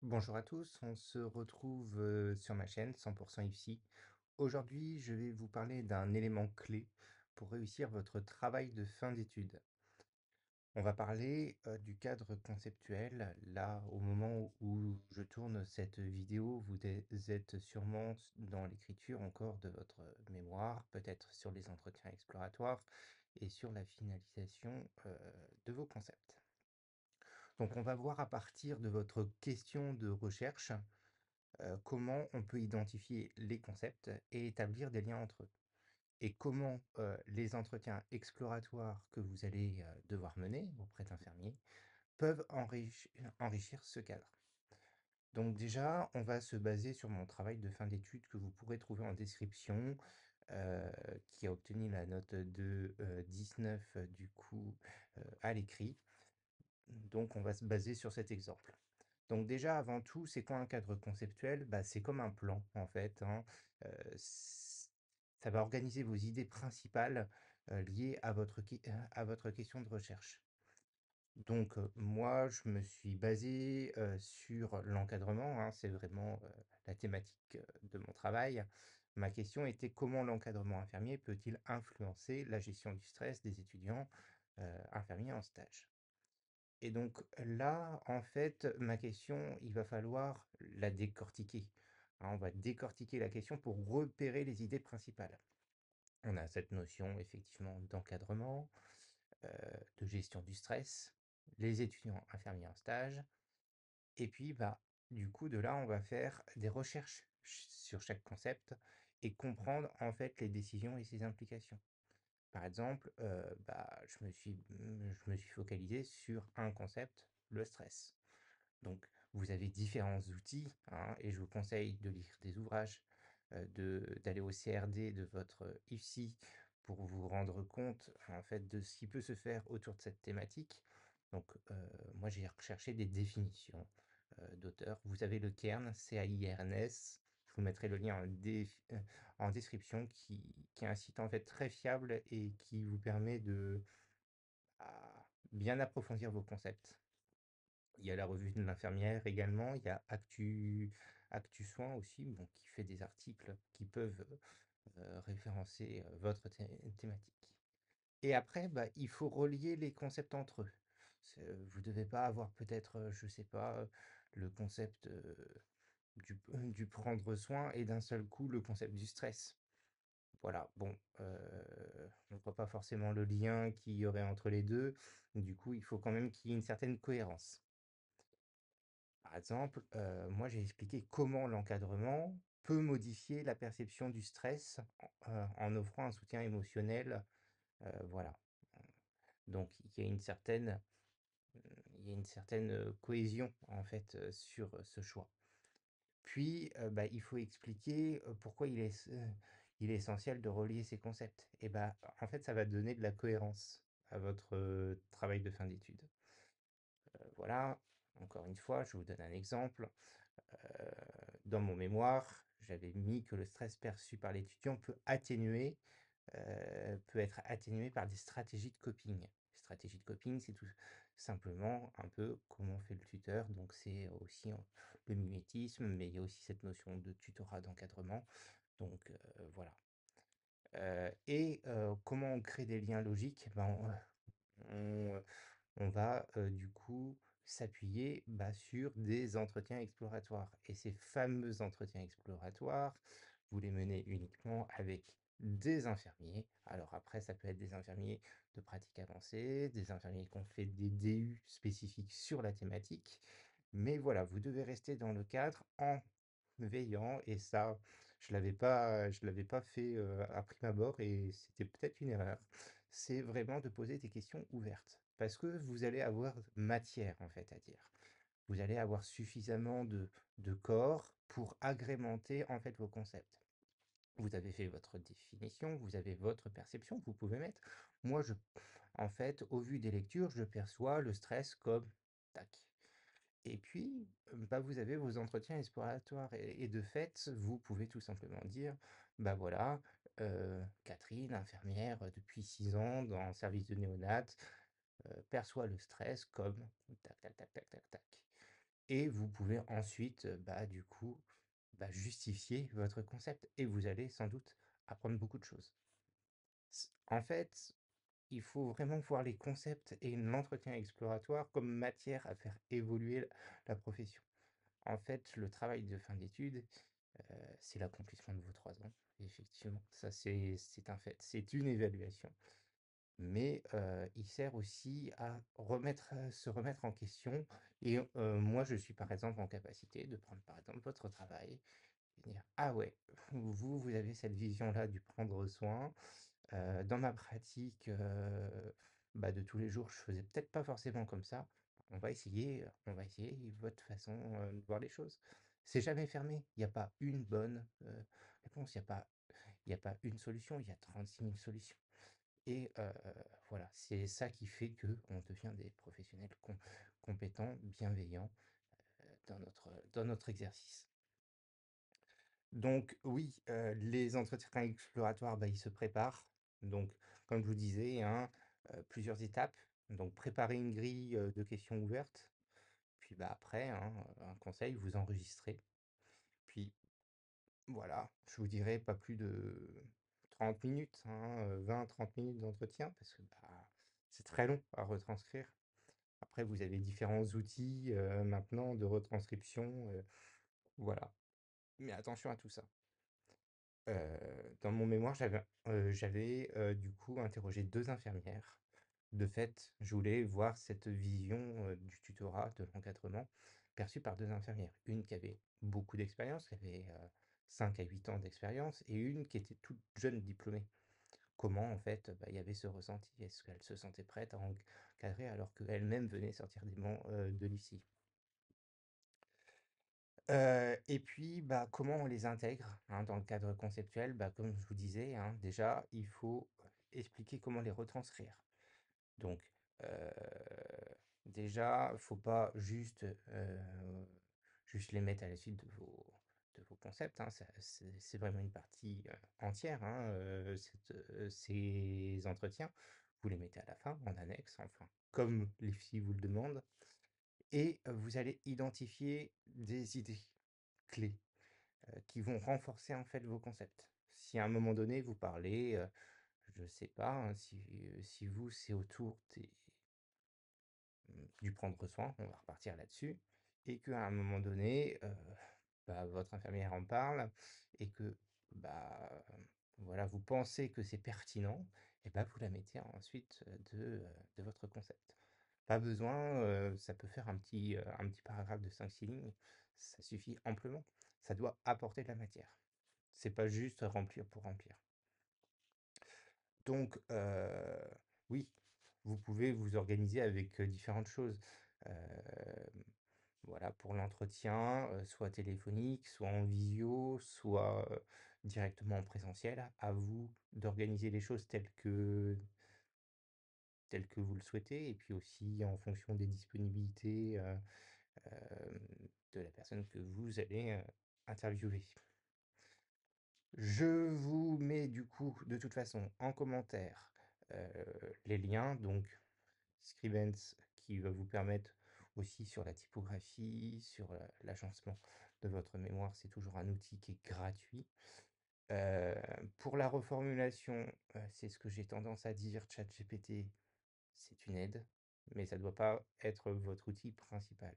Bonjour à tous, on se retrouve sur ma chaîne 100% IFSI. Aujourd'hui, je vais vous parler d'un élément clé pour réussir votre travail de fin d'études. On va parler du cadre conceptuel. Là, au moment où je tourne cette vidéo, vous êtes sûrement dans l'écriture encore de votre mémoire, peut-être sur les entretiens exploratoires et sur la finalisation de vos concepts. Donc, on va voir à partir de votre question de recherche comment on peut identifier les concepts et établir des liens entre eux. Et comment les entretiens exploratoires que vous allez devoir mener auprès d'infirmiers peuvent enrichir ce cadre. Donc déjà, on va se baser sur mon travail de fin d'études que vous pourrez trouver en description, euh, qui a obtenu la note de 19 du coup à l'écrit. Donc on va se baser sur cet exemple. Donc déjà, avant tout, c'est quoi un cadre conceptuel? Bah, c'est comme un plan, en fait, hein. Ça va organiser vos idées principales liées à votre question de recherche. Donc moi, je me suis basé sur l'encadrement, hein, c'est vraiment la thématique de mon travail. Ma question était comment l'encadrement infirmier peut-il influencer la gestion du stress des étudiants infirmiers en stage? Et donc là, en fait, ma question, il va falloir la décortiquer. Hein, on va décortiquer la question pour repérer les idées principales. On a cette notion effectivement d'encadrement, de gestion du stress, les étudiants infirmiers en stage, et puis bah, du coup, de là, on va faire des recherches sur chaque concept et comprendre en fait les décisions et ses implications. Par exemple, je me suis focalisé sur un concept, le stress. Donc, vous avez différents outils, hein, et je vous conseille de lire des ouvrages, d'aller au CRD de votre IFSI pour vous rendre compte en fait de ce qui peut se faire autour de cette thématique. Donc, moi j'ai recherché des définitions d'auteurs. Vous avez le CAIRN, CAIRNS. Je vous mettrai le lien en description qui est un site en fait très fiable et qui vous permet de bien approfondir vos concepts. Il y a la revue de l'infirmière également, il y a Actu Soins aussi, bon, qui fait des articles qui peuvent référencer votre thématique. Et après, bah, il faut relier les concepts entre eux. Vous ne devez pas avoir peut-être, je ne sais pas, le concept du prendre soin et d'un seul coup le concept du stress. Voilà, bon, on ne voit pas forcément le lien qu'il y aurait entre les deux. Du coup, il faut quand même qu'il y ait une certaine cohérence. Par exemple, moi j'ai expliqué comment l'encadrement peut modifier la perception du stress en offrant un soutien émotionnel, voilà. Donc il y a une certaine cohésion en fait sur ce choix. Puis, bah, il faut expliquer pourquoi il est essentiel de relier ces concepts. Et bah, en fait, ça va donner de la cohérence à votre travail de fin d'études. Voilà, encore une fois, je vous donne un exemple. Euh, Dans mon mémoire, j'avais mis que le stress perçu par l'étudiant peut être atténué par des stratégies de coping. Les stratégies de coping, c'est tout simplement un peu comment fait le tuteur. Donc c'est aussi le mimétisme, mais il y a aussi cette notion de tutorat d'encadrement. Donc voilà. Comment on crée des liens logiques? Ben, on, on va du coup s'appuyer bah, sur des entretiens exploratoires. Et ces fameux entretiens exploratoires, vous les menez uniquement avec des infirmiers. Alors après, ça peut être des infirmiers de pratique avancée, des infirmiers qui ont fait des DU spécifiques sur la thématique. Mais voilà, vous devez rester dans le cadre en veillant, et ça, je l'avais pas fait à prime abord, et c'était peut-être une erreur. C'est vraiment de poser des questions ouvertes, parce que vous allez avoir matière en fait à dire. Vous allez avoir suffisamment de corps pour agrémenter en fait vos concepts. Vous avez fait votre définition, vous avez votre perception, vous pouvez mettre. Moi, en fait, au vu des lectures, je perçois le stress comme tac. Et puis, bah, vous avez vos entretiens exploratoires et de fait, vous pouvez tout simplement dire, bah voilà, Catherine, infirmière depuis 6 ans dans le service de néonat, perçoit le stress comme tac, tac, tac, tac, tac, tac. et vous pouvez ensuite, du coup, justifier votre concept et vous allez sans doute apprendre beaucoup de choses. En fait, il faut vraiment voir les concepts et l'entretien exploratoire comme matière à faire évoluer la profession. En fait, le travail de fin d'études, c'est l'accomplissement de vos 3 ans, effectivement. Ça, c'est un fait. C'est une évaluation. Mais, il sert aussi à se remettre en question et moi, je suis, par exemple, en capacité de prendre, par exemple, votre travail et dire: «Ah ouais, vous avez cette vision-là du prendre soin. Dans ma pratique, de tous les jours, je faisais peut-être pas forcément comme ça. On va essayer votre façon, de voir les choses». C'est jamais fermé. Il y a pas une bonne, réponse. Il y a pas une solution, il y a 36 000 solutions et voilà, c'est ça qui fait qu'on devient des professionnels compétents, bienveillants, dans notre exercice. Donc oui, les entretiens exploratoires, ils se préparent. Donc comme je vous disais, hein, plusieurs étapes. Donc préparer une grille, de questions ouvertes, puis, après, hein, un conseil, vous enregistrez. Puis voilà, je vous dirais pas plus de 30 minutes, hein, 20-30 minutes d'entretien parce que, c'est très long à retranscrire. Après vous avez différents outils, maintenant de retranscription, voilà. Mais attention à tout ça. Dans mon mémoire, j'avais du coup interrogé 2 infirmières. De fait, je voulais voir cette vision, du tutorat, de l'encadrement, perçue par 2 infirmières. Une qui avait beaucoup d'expérience, qui avait, 5 à 8 ans d'expérience et une qui était toute jeune diplômée. Comment en fait, il y avait ce ressenti? Est-ce qu'elle se sentait prête à encadrer alors qu'elle-même venait sortir des bancs, de l'IFSI? Et puis, comment on les intègre, hein, dans le cadre conceptuel? Comme je vous disais, hein, déjà, il faut expliquer comment les retranscrire. Donc, heu, déjà, faut pas juste les mettre à la suite de vos concepts, hein. Ça c'est vraiment une partie, entière, hein, ces entretiens. Vous les mettez à la fin, en annexe, enfin, comme l'IFSI vous le demande et vous allez identifier des idées clés, qui vont renforcer, en fait, vos concepts. Si à un moment donné, vous parlez, je sais pas, hein, si vous, c'est autour du prendre soin, on va repartir là-dessus et qu'à un moment donné, votre infirmière en parle et que, bah, voilà, vous pensez que c'est pertinent et vous la mettez ensuite, de votre concept. Pas besoin, ça peut faire un petit paragraphe de 5-6 lignes, ça suffit amplement. Ça doit apporter de la matière. C'est pas juste remplir pour remplir. Donc, oui, vous pouvez vous organiser avec, différentes choses. Hem, voilà, pour l'entretien, soit téléphonique, soit en visio, soit, directement en présentiel. À vous d'organiser les choses telles que vous le souhaitez et puis aussi en fonction des disponibilités, hem, de la personne que vous allez, interviewer. Je vous mets du coup, de toute façon, en commentaire, les liens, donc Scribens qui va vous permettre aussi sur la typographie, sur, l'agencement de votre mémoire, c'est toujours un outil qui est gratuit. Heu, pour la reformulation, c'est ce que j'ai tendance à dire, ChatGPT, c'est une aide, mais ça ne doit pas être votre outil principal.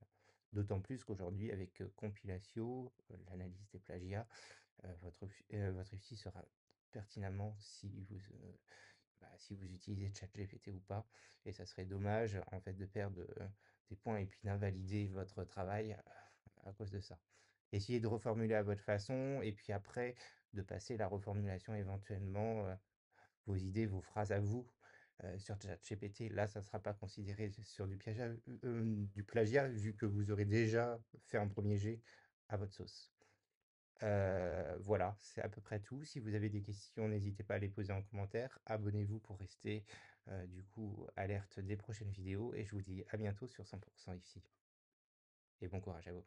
D'autant plus qu'aujourd'hui avec, Compilatio, l'analyse des plagiats, votre outil sera pertinemment si vous utilisez ChatGPT ou pas et ça serait dommage, en fait, de perdre, des points et puis d'invalider votre travail à cause de ça. Essayez de reformuler à votre façon et puis après de passer la reformulation éventuellement, vos idées, vos phrases à vous, sur ChatGPT. Là, ça ne sera pas considéré sur du plagiat vu que vous aurez déjà fait un premier jet à votre sauce. Voilà, c'est à peu près tout. Si vous avez des questions, n'hésitez pas à les poser en commentaire. Abonnez-vous pour rester, du coup, alerte des prochaines vidéos et je vous dis à bientôt sur 100% ici et bon courage à vous.